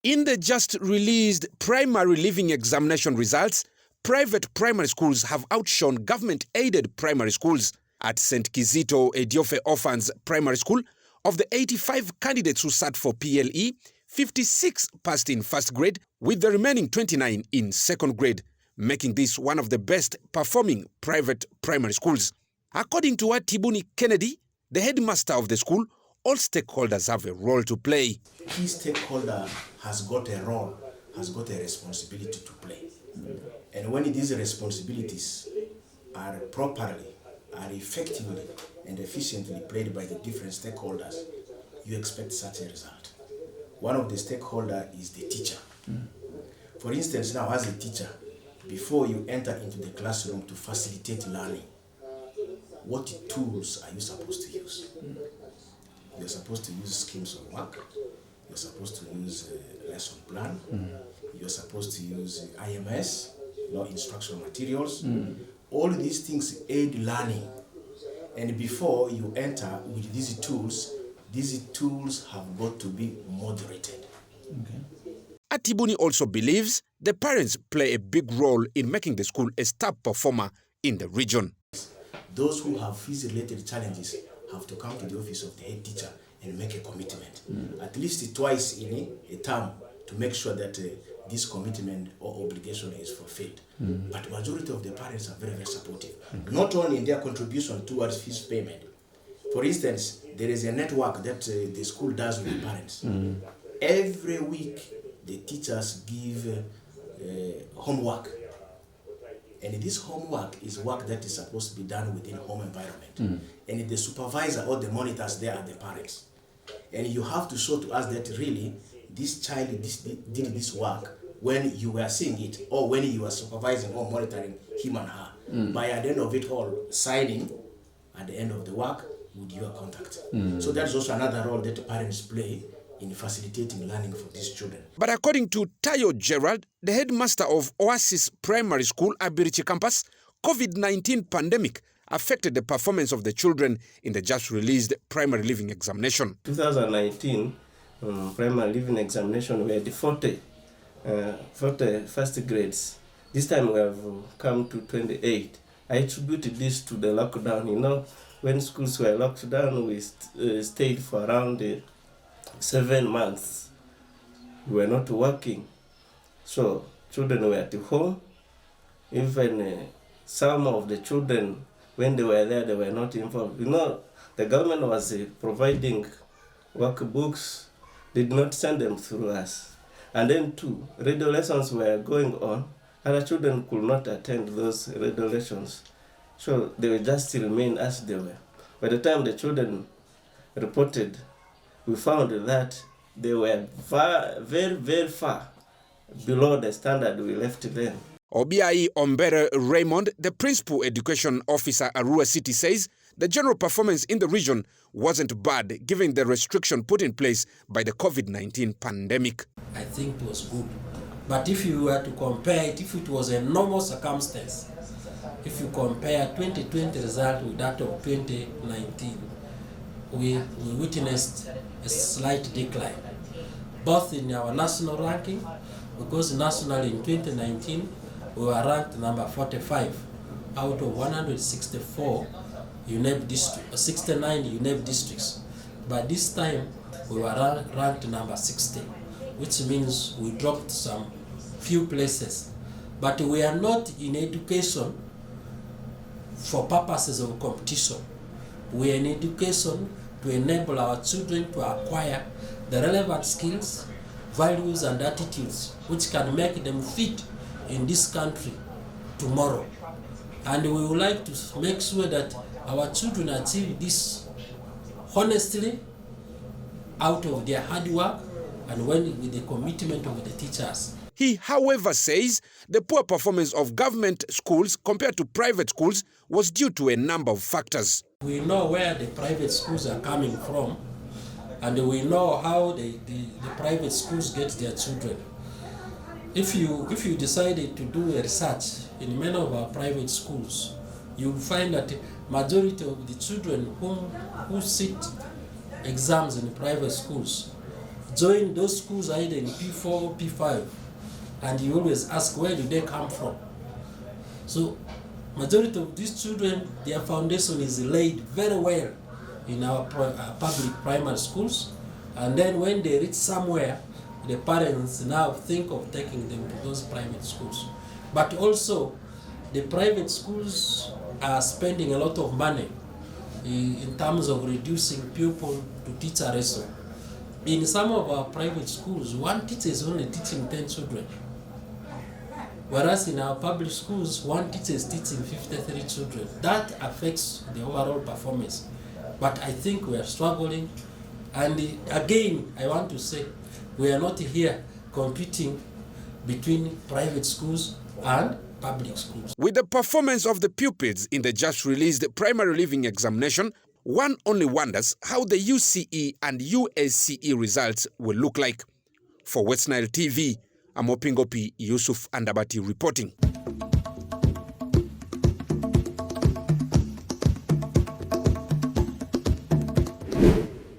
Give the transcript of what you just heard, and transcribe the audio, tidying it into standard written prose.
In the just released primary living examination results, private primary schools have outshone government-aided primary schools. At St. Kizito Ediofe Orphans Primary School, of the 85 candidates who sat for PLE, 56 passed in first grade, with the remaining 29 in second grade, making this one of the best performing private primary schools. According to Tibuni Kennedy, the headmaster of the school, all stakeholders have a role to play. Each stakeholder has got a role, has got a responsibility to play. And when these responsibilities are properly, are effectively and efficiently played by the different stakeholders, you expect such a result. One of the stakeholders is the teacher. For instance, now as a teacher, before you enter into the classroom to facilitate learning, what tools are you supposed to use? You're supposed to use schemes of work. You're supposed to use a lesson plan. You're supposed to use IMS, instructional materials. All these things aid learning. And before you enter with these tools have got to be moderated. Okay. Atibuni also believes the parents play a big role in making the school a star performer in the region. Those who have fees-related challenges have to come to the office of the head teacher and make a commitment, at least twice in a term, to make sure that this commitment or obligation is fulfilled. But majority of the parents are very, very supportive, not only in their contribution towards fees payment. For instance, there is a network that the school does with the parents. Every week, the teachers give homework. And this homework is work that is supposed to be done within home environment. And the supervisor or the monitors there are the parents. And you have to show to us that really this child did this work when you were seeing it or when you were supervising or monitoring him and her. By at the end of it all, signing at the end of the work with your contact. So that's also another role that parents play in facilitating learning for these children. But according to Tayo Gerald, the headmaster of Oasis Primary School, Abirichi Campus, COVID-19 pandemic affected the performance of the children in the just released primary living examination. 2019 primary living examination, we had 40 first grades. This time we have come to 28. I attributed this to the lockdown. When schools were locked down, we stayed for around 7 months. We were not working. So children were at home. Even some of the children, when they were there, they were not involved. The government was providing workbooks, did not send them through us. And then too, radio lessons were going on. Other children could not attend those radio lessons. So they would just remain as they were. By the time the children reported, we found that they were very, very far below the standard we left them. Obiai Ombere Raymond, the principal education officer at Arua City, says the general performance in the region wasn't bad given the restriction put in place by the COVID-19 pandemic. I think it was good. But if you were to compare it, if it was a normal circumstance, if you compare 2020 result with that of 2019, we witnessed a slight decline, both in our national ranking, because nationally in 2019, we were ranked number 45 out of 164 UNEP districts, 69 UNEP districts. But this time, we were ranked number 60, which means we dropped some few places. But we are not in education for purposes of competition. We are in education to enable our children to acquire the relevant skills, values, and attitudes which can make them fit in this country tomorrow. And we would like to make sure that our children achieve this honestly out of their hard work and with the commitment of the teachers. He, however, says the poor performance of government schools compared to private schools was due to a number of factors. We know where the private schools are coming from, and we know how the private schools get their children. If you decided to do a research in many of our private schools, you'll find that majority of the children who sit exams in private schools join those schools either in P4, P5, and you always ask where do they come from. So majority of these children, their foundation is laid very well in our public primary schools, and then when they reach somewhere, the parents now think of taking them to those private schools. But also, the private schools are spending a lot of money in terms of reducing pupil to teacher ratio. In some of our private schools, one teacher is only teaching 10 children. Whereas in our public schools, one teacher is teaching 53 children. That affects the overall performance. But I think we are struggling. And again, I want to say, we are not here competing between private schools and public schools. With the performance of the pupils in the just released primary living examination, one only wonders how the UCE and USCE results will look like. For West Nile TV, I'm Opingopi Yusuf Andabati reporting.